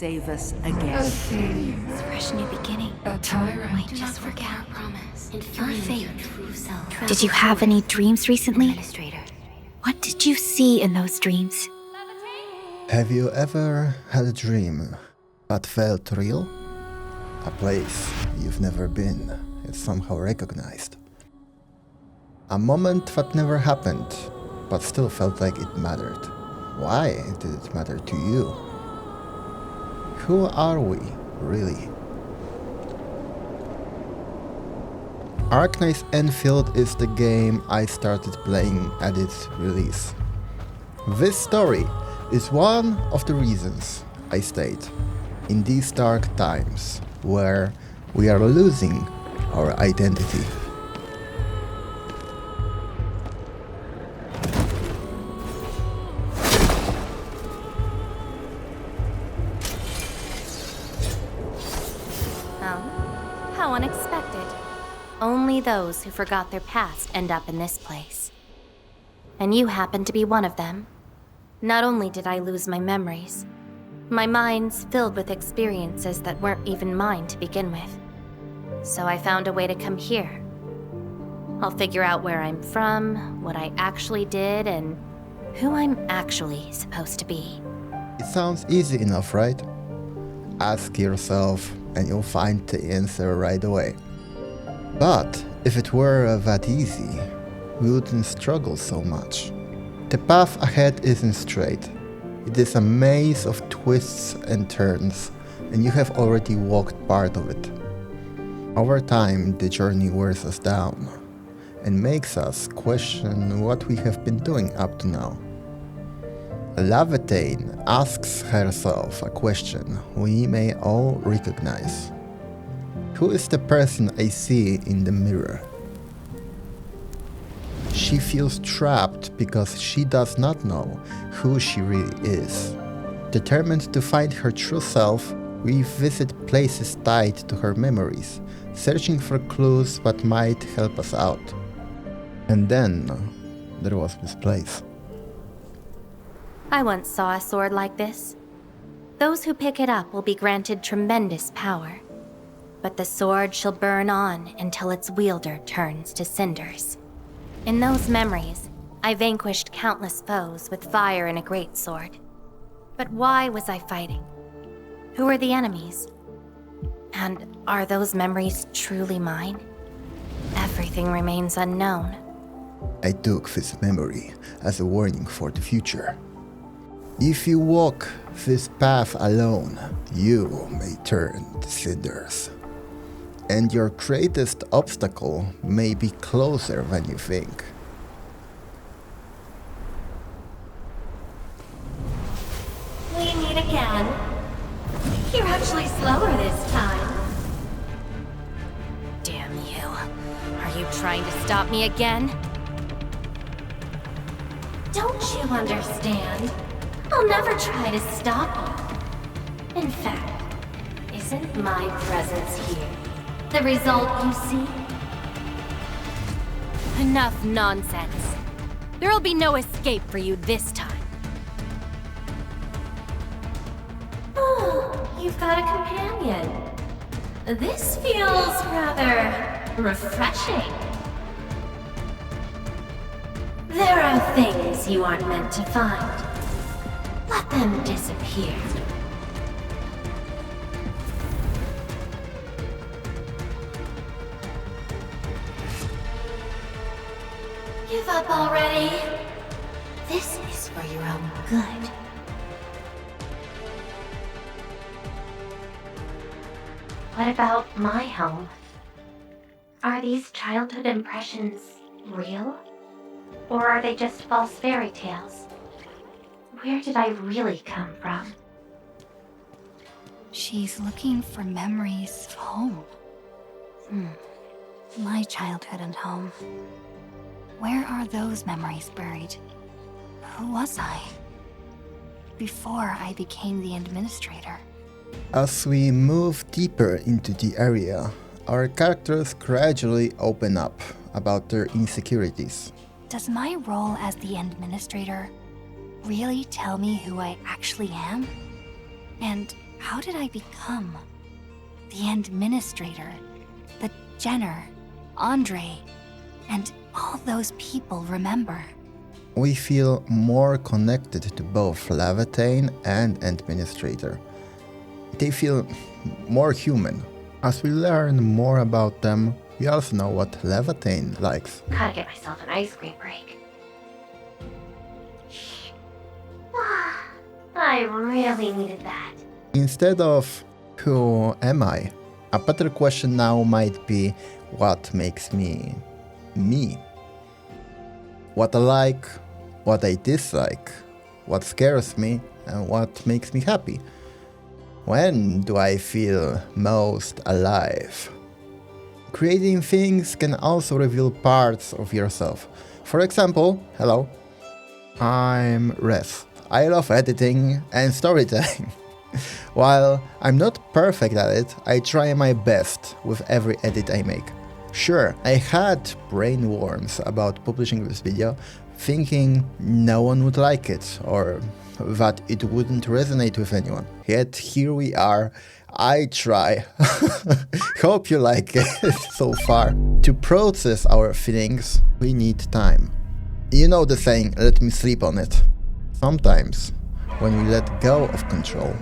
save us again. It's a fresh new beginning. A tyrant. Wait, just forget our promise. And your faith. Did you have any dreams recently? What did you see in those dreams? Have you ever had a dream that felt real? A place you've never been, yet somehow recognized. A moment that never happened, but still felt like it mattered. Why did it matter to you? Who are we, really? Arknights Endfield is the game I started playing at its release. This story is one of the reasons I stayed in these dark times where we are losing our identity. Oh, how unexpected. Only those who forgot their past end up in this place. And you happen to be one of them. Not only did I lose my memories, my mind's filled with experiences that weren't even mine to begin with. So I found a way to come here. I'll figure out where I'm from, what I actually did, and who I'm actually supposed to be. It sounds easy enough, right? Ask yourself and you'll find the answer right away. But if it were that easy, we wouldn't struggle so much. The path ahead isn't straight. It is a maze of twists and turns, and you have already walked part of it. Over time, the journey wears us down and makes us question what we have been doing up to now. Laevatain asks herself a question we may all recognize. Who is the person I see in the mirror? She feels trapped because she does not know who she really is. Determined to find her true self, we visit places tied to her memories, searching for clues that might help us out. And then there was this place. I once saw a sword like this. Those who pick it up will be granted tremendous power. But the sword shall burn on until its wielder turns to cinders. In those memories, I vanquished countless foes with fire and a great sword. But why was I fighting? Who are the enemies? And are those memories truly mine? Everything remains unknown. I took this memory as a warning for the future. If you walk this path alone, you may turn to cinders. And your greatest obstacle may be closer than you think. We meet again. You're actually slower this time. Damn you. Are you trying to stop me again? Don't you understand? I'll never try to stop you. In fact, isn't my presence here the result you see? Enough nonsense. There'll be no escape for you this time. Oh, you've got a companion. This feels rather refreshing. There are things you aren't meant to find. Let them disappear. Give up already. This is for your own good. What about my home? Are these childhood impressions real? Or are they just false fairy tales? Where did I really come from? She's looking for memories of home. My childhood and home. Where are those memories buried? Who was I? Before I became the administrator. As we move deeper into the area, our characters gradually open up about their insecurities. Does my role as the administrator really tell me who I actually am? And How did I become the administrator, the Jenner, Andre, and all those people remember? We feel more connected to both Laevatain and Administrator. They feel more human. As we learn more about them, we also know what Laevatain likes. Gotta get myself an ice cream break. I really needed that. Instead of who am I, a better question now might be what makes me me. What I like, what I dislike, what scares me, and what makes me happy. When do I feel most alive? Creating things can also reveal parts of yourself. For example, hello, I'm Res. I love editing and storytelling. While I'm not perfect at it, I try my best with every edit I make. Sure, I had brain worms about publishing this video, thinking no one would like it, or that it wouldn't resonate with anyone. Yet here we are. I try. Hope you like it so far. To process our feelings, we need time. You know the saying, let me sleep on it. Sometimes, when we let go of control,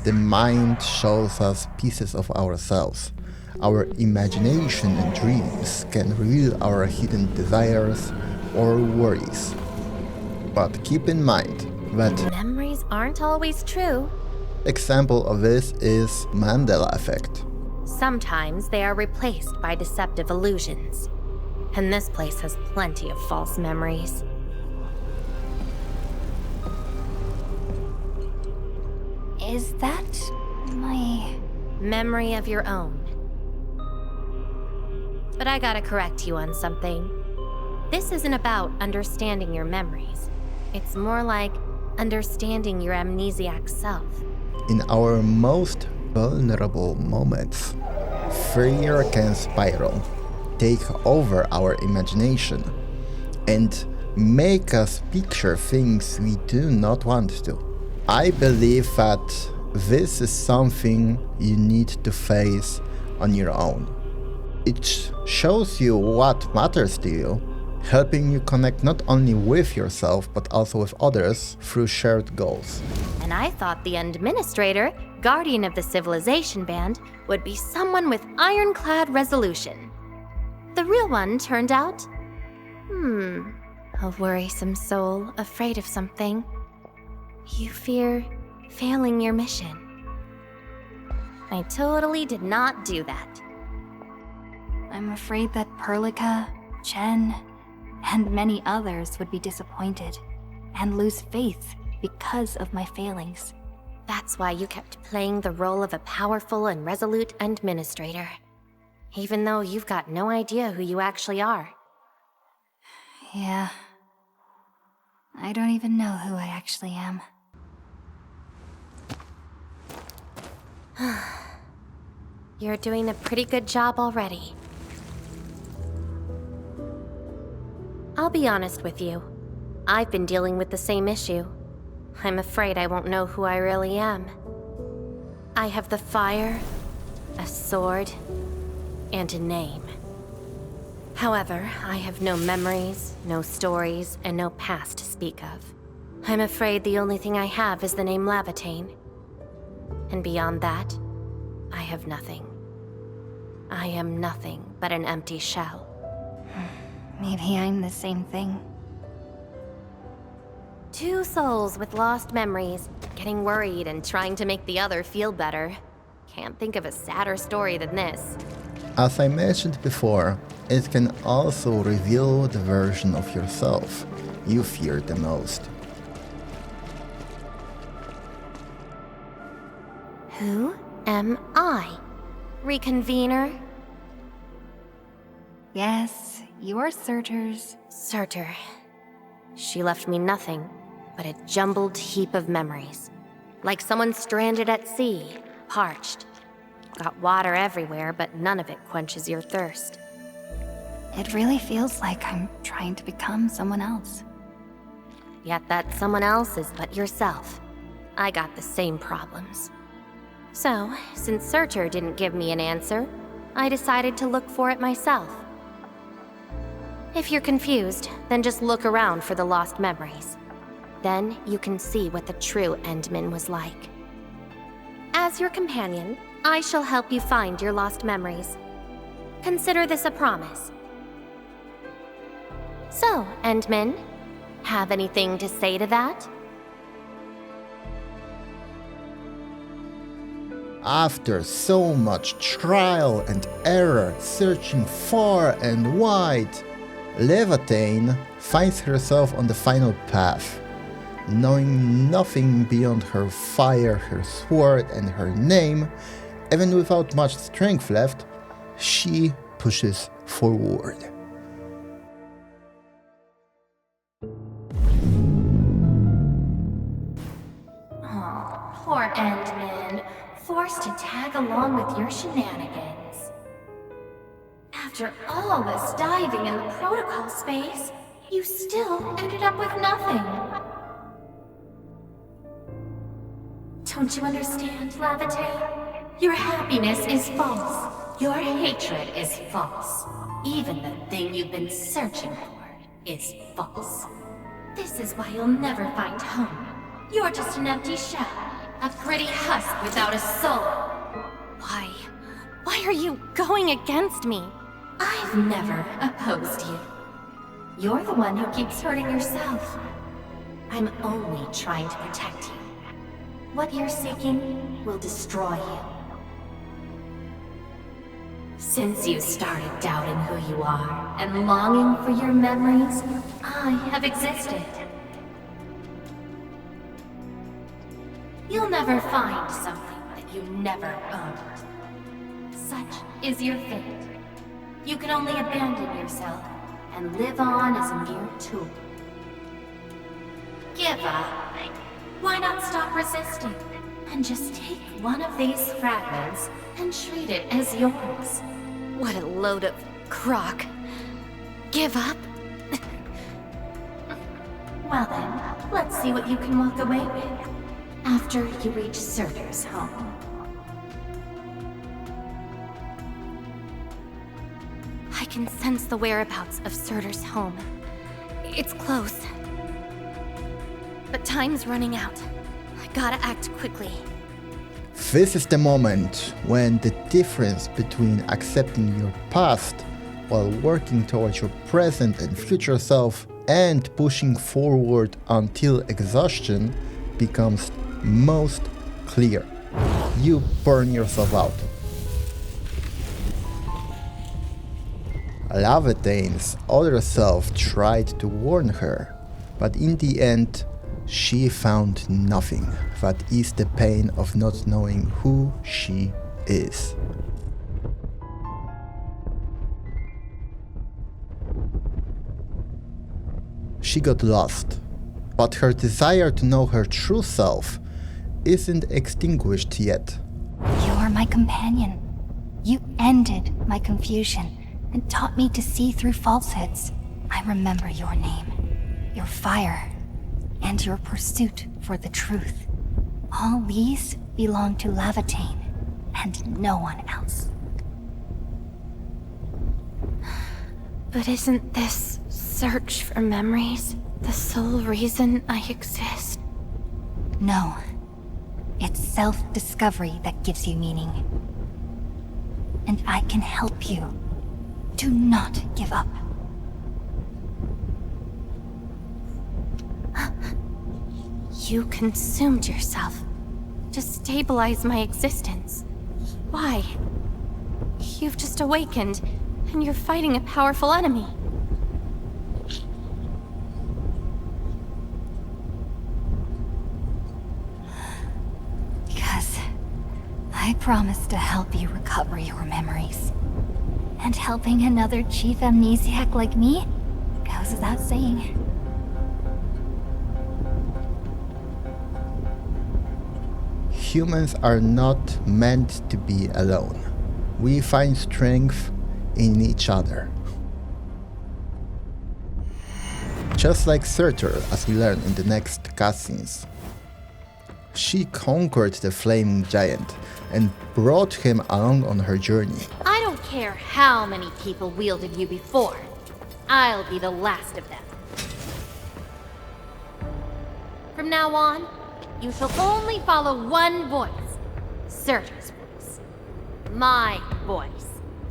the mind shows us pieces of ourselves. Our imagination and dreams can reveal our hidden desires or worries. But keep in mind that Memories aren't always true. example of this is Mandela effect. Sometimes they are replaced by deceptive illusions. And this place has plenty of false memories. Is that my... Memory of your own. But I gotta correct you on something. This isn't about understanding your memories. It's more like understanding your amnesiac self. In our most vulnerable moments, fear can spiral, take over our imagination, and make us picture things we do not want to. I believe that this is something you need to face on your own. It shows you what matters to you, helping you connect not only with yourself but also with others through shared goals. And I thought the administrator, guardian of the civilization band, would be someone with ironclad resolution. The real one turned out... a worrisome soul afraid of something. You fear failing your mission. I totally did not do that. I'm afraid that Perlica, Chen, and many others would be disappointed and lose faith because of my failings. That's why you kept playing the role of a powerful and resolute administrator. Even though you've got no idea who you actually are. Yeah. I don't even know who I actually am. You're doing a pretty good job already. I'll be honest with you. I've been dealing with the same issue. I'm afraid I won't know who I really am. I have the fire, a sword, and a name. However, I have no memories, no stories, and no past to speak of. I'm afraid the only thing I have is the name Laevatain. And beyond that, I have nothing. I am nothing but an empty shell. Maybe I'm the same thing. Two souls with lost memories, getting worried and trying to make the other feel better. Can't think of a sadder story than this. As I mentioned before, it can also reveal the version of yourself you fear the most. Who am I? Reconvener? Yes, you're Surtur's. Surtur. She left me nothing but a jumbled heap of memories. Like someone stranded at sea, parched. Got water everywhere, but none of it quenches your thirst. It really feels like I'm trying to become someone else. Yet that someone else is but yourself. I got the same problems. So, since Surtur didn't give me an answer, I decided to look for it myself. If you're confused, then just look around for the lost memories. Then you can see what the true Endman was like. As your companion, I shall help you find your lost memories. Consider this a promise. So, Endman, have anything to say to that? After so much trial and error, searching far and wide, Laevatain finds herself on the final path. Knowing nothing beyond her fire, her sword, and her name, even without much strength left, she pushes forward. Oh, poor Endman, forced to tag along with your shenanigans. After all this diving in the protocol space, you still ended up with nothing. Don't you understand, Laevatain? Your happiness is false. Your hatred is false. Even the thing you've been searching for is false. This is why you'll never find home. You're just an empty shell, a pretty husk without a soul. Why? Why are you going against me? I've never opposed you. You're the one who keeps hurting yourself. I'm only trying to protect you. What you're seeking will destroy you. Since you started doubting who you are and longing for your memories, I have existed. You'll never find something that you never owned. Such is your fate. You can only abandon yourself and live on as a mere tool. Give up. Why not stop resisting and just take one of these fragments and treat it as yours? What a load of crock. Give up? Well then, let's see what you can walk away with after you reach Surtur's home. I can sense the whereabouts of Surtur's home. It's close. But time's running out. I gotta act quickly. This is the moment when the difference between accepting your past while working towards your present and future self and pushing forward until exhaustion becomes most clear. You burn yourself out. Laevatain's other self tried to warn her, but in the end, she found nothing that eased the pain of not knowing who she is. She got lost, but her desire to know her true self isn't extinguished yet. You're my companion. You ended my confusion and taught me to see through falsehoods. I remember your name, your fire, and your pursuit for the truth. All these belong to Laevatain, and no one else. But isn't this search for memories the sole reason I exist? No. It's self-discovery that gives you meaning. And I can help you. Do not give up. You consumed yourself to stabilize my existence. Why? You've just awakened, and you're fighting a powerful enemy. Because I promised to help you recover your memories. And helping another chief amnesiac like me goes without saying. Humans are not meant to be alone. We find strength in each other. Just like Surtur, as we learn in the next cutscenes. she conquered the flaming giant and brought him along on her journey. I don't care how many people wielded you before. I'll be the last of them. From now on, you shall only follow one voice. Surtur's voice. My voice.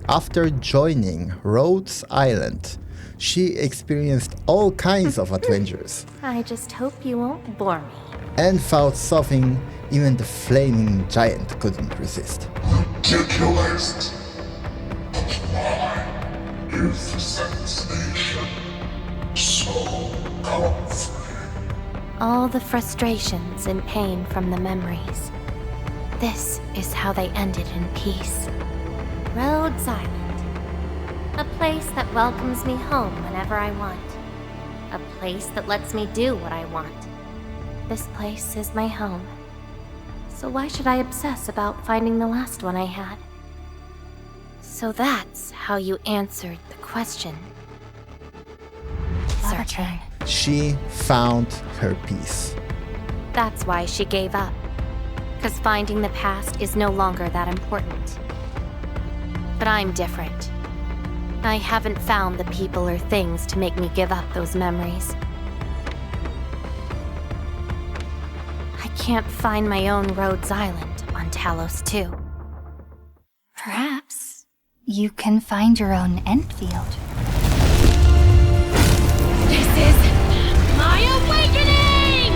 After joining Rhodes Island, she experienced all kinds of adventures I just hope you won't bore me. and fought something even the flaming giant couldn't resist. Ridiculous. But mine is the sensation. So comforting. All the frustrations and pain from the memories. This is how they ended in peace. Rhodes Island. A place that welcomes me home whenever I want. A place that lets me do what I want. This place is my home. So why should I obsess about finding the last one I had? So that's how you answered the question. Laevatain. She found her peace. That's why she gave up. 'Cause finding the past is no longer that important. But I'm different. I haven't found the people or things to make me give up those memories. I can't find my own Rhodes Island on Talos 2. Perhaps you can find your own Endfield. This is my awakening!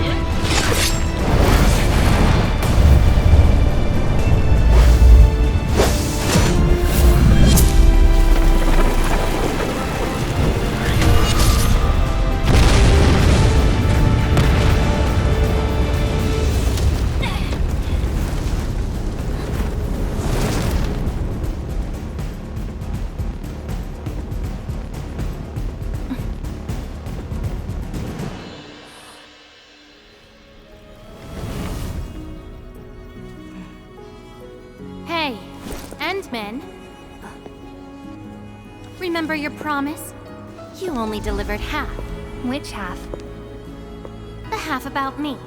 Hey, Endmen. Remember your promise? You only delivered half. Which half? The half about me.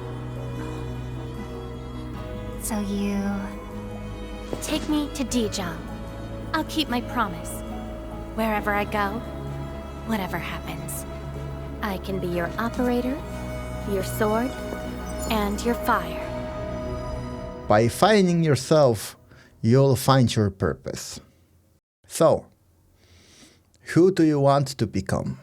So you... Take me to Dijong. I'll keep my promise. Wherever I go, whatever happens, I can be your operator, your sword, and your fire. By finding yourself, you'll find your purpose. So, who do you want to become?